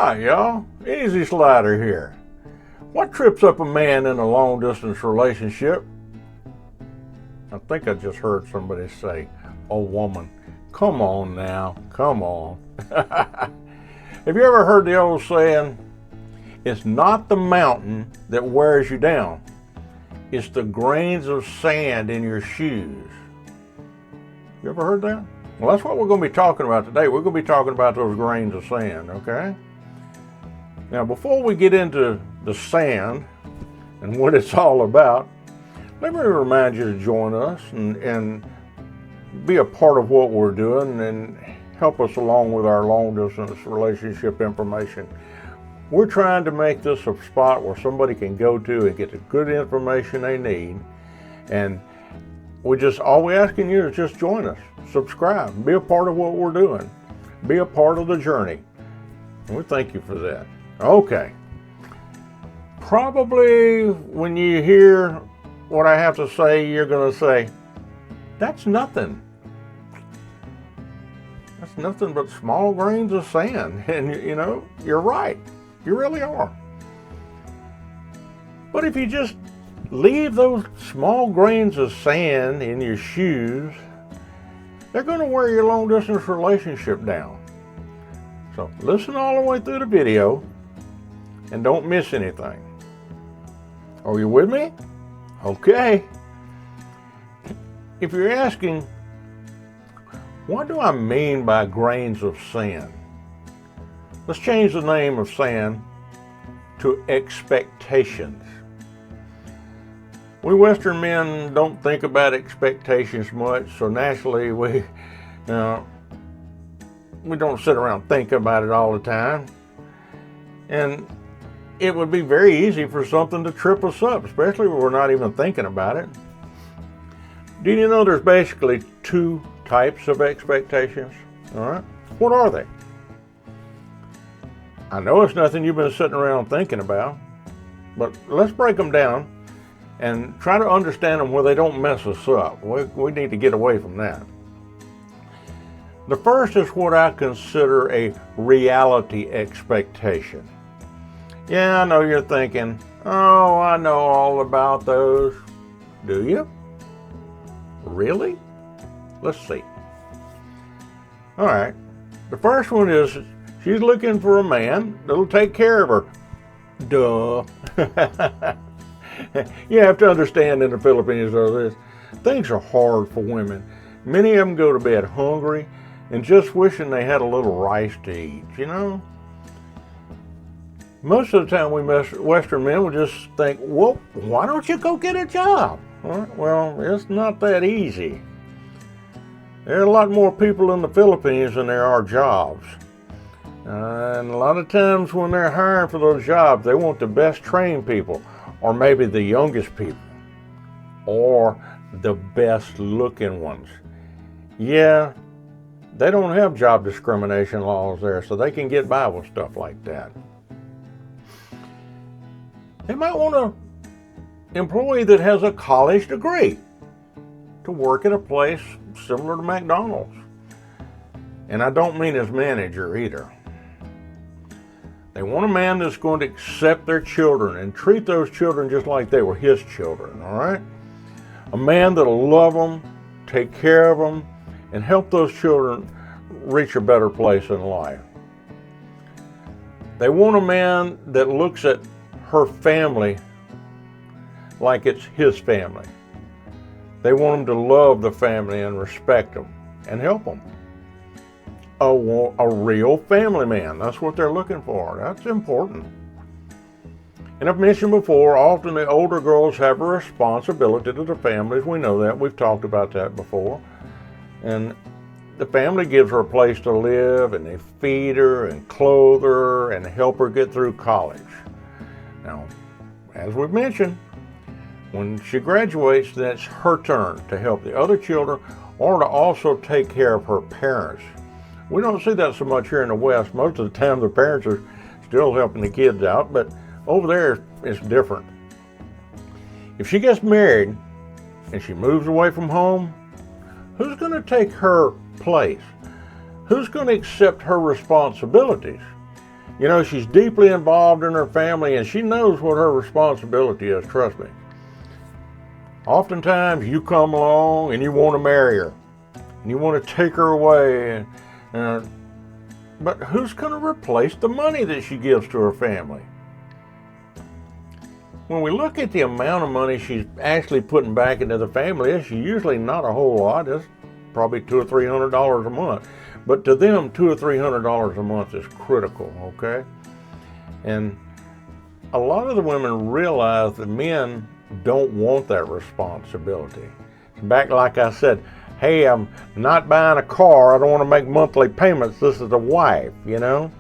Alright, y'all. Easy Slider here. What trips up a man in a long distance relationship? I think I just heard somebody say, a woman. Come on now, come on. Have you ever heard the old saying, it's not the mountain that wears you down, it's the grains of sand in your shoes. You ever heard that? Well, that's what we're going to be talking about today. We're going to be talking about those grains of sand, okay? Now, before we get into the sand and what it's all about, let me remind you to join us and be a part of what we're doing and help us along with our long-distance relationship information. We're trying to make this a spot where somebody can go to and get the good information they need. And all we're asking you is just join us, subscribe, be a part of what we're doing, be a part of the journey. And we thank you for that. Okay. Probably when you hear what I have to say, you're going to say, that's nothing. That's nothing but small grains of sand. And you're right. You really are. But if you just leave those small grains of sand in your shoes, they're going to wear your long distance relationship down. So listen all the way through the video and don't miss anything. Are you with me? Okay. If you're asking, what do I mean by grains of sand? Let's change the name of sand to expectations. We Western men don't think about expectations much, so naturally we don't sit around thinking about it all the time. And it would be very easy for something to trip us up, especially when we're not even thinking about it. Do you know there's basically two types of expectations? All right. What are they? I know it's nothing you've been sitting around thinking about, but let's break them down and try to understand them where they don't mess us up. We need to get away from that. The first is what I consider a reality expectation. Yeah, I know you're thinking, oh, I know all about those. Do you? Really? Let's see. All right. The first one is she's looking for a man that'll take care of her. Duh. You have to understand in the Philippines, though, things are hard for women. Many of them go to bed hungry and just wishing they had a little rice to eat, Most of the time Western men will just think, well, why don't you go get a job? Well, it's not that easy. There are a lot more people in the Philippines than there are jobs. And a lot of times when they're hiring for those jobs, they want the best trained people, or maybe the youngest people, or the best looking ones. Yeah, they don't have job discrimination laws there, so they can get by with stuff like that. They might want an employee that has a college degree to work at a place similar to McDonald's. And I don't mean as manager either. They want a man that's going to accept their children and treat those children just like they were his children, all right? A man that'll love them, take care of them, and help those children reach a better place in life. They want a man that looks at her family like it's his family. They want him to love the family and respect them and help them. A real family man. That's what they're looking for. That's important. And I've mentioned before, often the older girls have a responsibility to the families. We know that. We've talked about that before. And the family gives her a place to live, and they feed her and clothe her and help her get through college. Now, as we've mentioned, when she graduates, that's her turn to help the other children or to also take care of her parents. We don't see that so much here in the West. Most of the time the parents are still helping the kids out, but over there it's different. If she gets married and she moves away from home, who's going to take her place? Who's going to accept her responsibilities? You know, she's deeply involved in her family and she knows what her responsibility is, trust me. Oftentimes you come along and you want to marry her and you want to take her away, but who's going to replace the money that she gives to her family? When we look at the amount of money she's actually putting back into the family, it's usually not a whole lot. It's probably $200 or $300 a month. But to them, $200 or $300 a month is critical, okay? And a lot of the women realize that men don't want that responsibility. Back like I said, hey, I'm not buying a car. I don't want to make monthly payments. This is a wife, you know?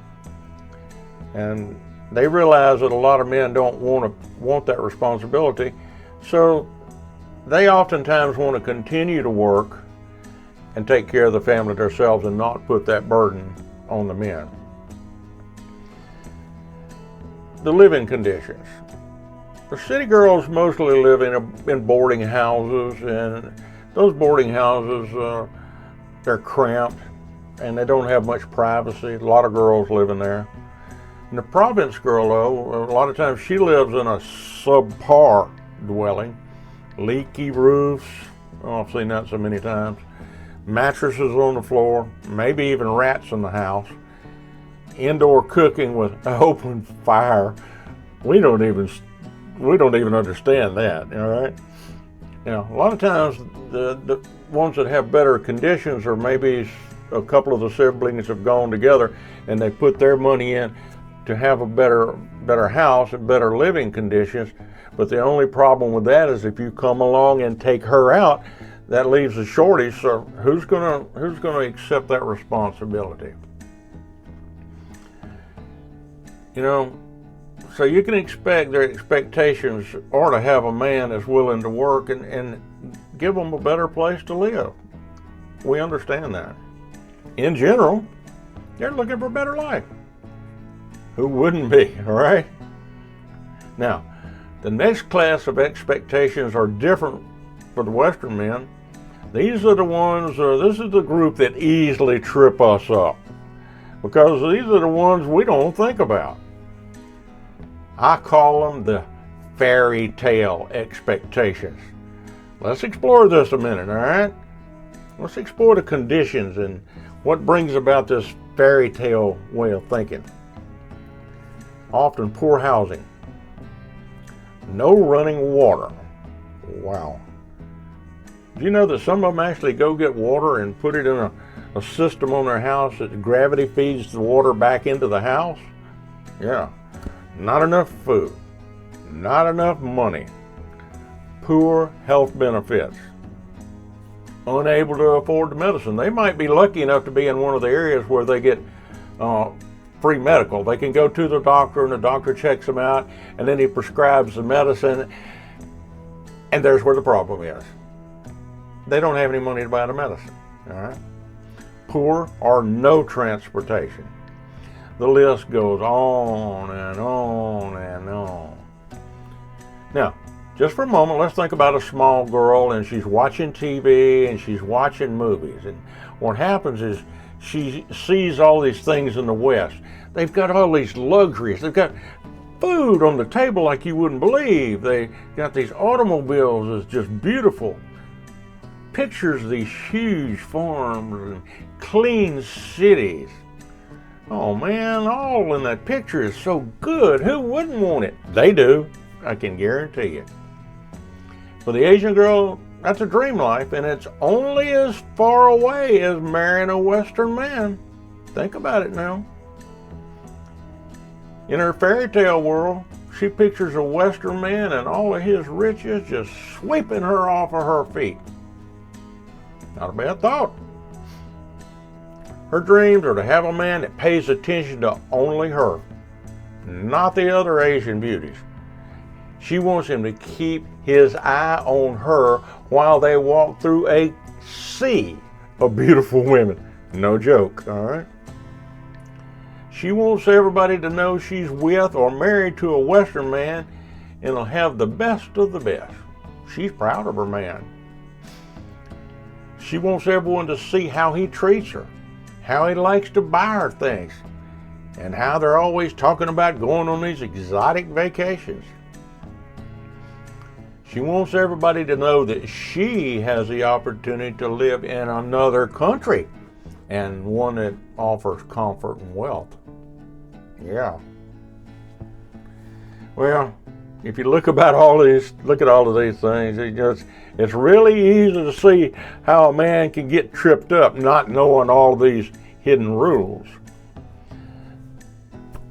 And they realize that a lot of men don't want that responsibility. So they oftentimes want to continue to work and take care of the family themselves and not put that burden on the men. The living conditions. The city girls mostly live in boarding houses, and those boarding houses, they're cramped and they don't have much privacy. A lot of girls live in there. And the province girl, though, a lot of times she lives in a subpar dwelling, leaky roofs. Oh, I've seen that so many times. Mattresses on the floor, maybe even rats in the house. Indoor cooking with an open fire. We don't even understand that, all right? Now, a lot of times the ones that have better conditions, or maybe a couple of the siblings have gone together and they put their money in to have a better house and better living conditions. But the only problem with that is if you come along and take her out, that leaves a shortage. So who's gonna accept that responsibility? You know, so you can expect their expectations are to have a man that's willing to work and give them a better place to live. We understand that. In general, they're looking for a better life. Who wouldn't be, all right? Now, the next class of expectations are different for the Western men. These are the ones, this is the group that easily trip us up, because these are the ones we don't think about. I call them the fairy tale expectations. Let's explore this a minute, all right? Let's explore the conditions and what brings about this fairy tale way of thinking. Often poor housing. No running water. Wow. Do you know that some of them actually go get water and put it in a system on their house that gravity feeds the water back into the house? Yeah. Not enough food. Not enough money. Poor health benefits. Unable to afford the medicine. They might be lucky enough to be in one of the areas where they get free medical. They can go to the doctor and the doctor checks them out and then he prescribes the medicine, and there's where the problem is. They don't have any money to buy the medicine, all right? Poor or no transportation. The list goes on and on and on. Now, just for a moment, let's think about a small girl and she's watching TV and she's watching movies. And what happens is she sees all these things in the West. They've got all these luxuries. They've got food on the table like you wouldn't believe. They got these automobiles that's just beautiful. Pictures of these huge farms and clean cities. Oh man, all in that picture is so good. Who wouldn't want it? They do, I can guarantee you. For the Asian girl, that's a dream life, and it's only as far away as marrying a Western man. Think about it now. In her fairy tale world, she pictures a Western man and all of his riches just sweeping her off of her feet. Not a bad thought. Her dreams are to have a man that pays attention to only her, not the other Asian beauties. She wants him to keep his eye on her while they walk through a sea of beautiful women. No joke, all right? She wants everybody to know she's with or married to a Western man and will have the best of the best. She's proud of her man. She wants everyone to see how he treats her, how he likes to buy her things. and how they're always talking about going on these exotic vacations. She wants everybody to know that she has the opportunity to live in another country, and one that offers comfort and wealth. Yeah. Well, if you look at all of these things, it's really easy to see how a man can get tripped up not knowing all these hidden rules.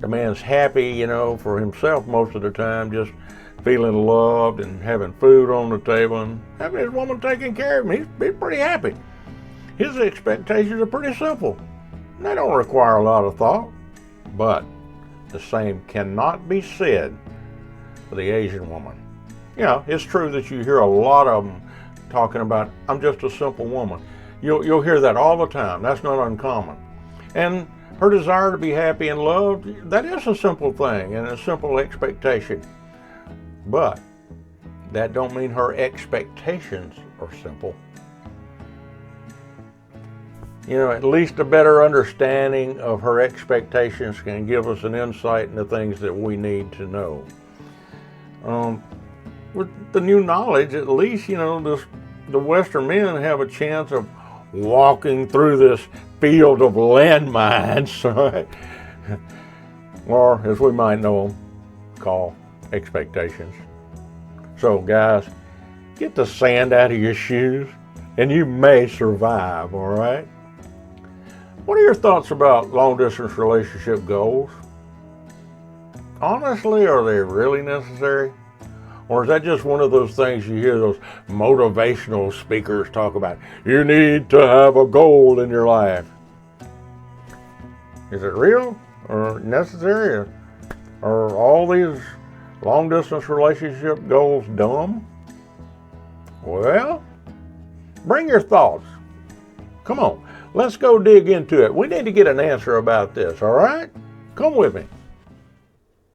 The man's happy, for himself most of the time, just feeling loved and having food on the table and having his woman taking care of him. He's pretty happy. His expectations are pretty simple. They don't require a lot of thought, but the same cannot be said for the Asian woman. It's true that you hear a lot of them talking about, I'm just a simple woman. You'll hear that all the time. That's not uncommon. And her desire to be happy and loved, that is a simple thing and a simple expectation. But that don't mean her expectations are simple. At least a better understanding of her expectations can give us an insight into things that we need to know. With the new knowledge, at least, the Western men have a chance of walking through this field of landmines, right? Or, as we might know them, call expectations. So, guys, get the sand out of your shoes, and you may survive, all right? What are your thoughts about long-distance relationship goals? Honestly, are they really necessary? Or is that just one of those things you hear those motivational speakers talk about? You need to have a goal in your life. Is it real or necessary? Are all these long-distance relationship goals dumb? Well, bring your thoughts. Come on, let's go dig into it. We need to get an answer about this, all right? Come with me.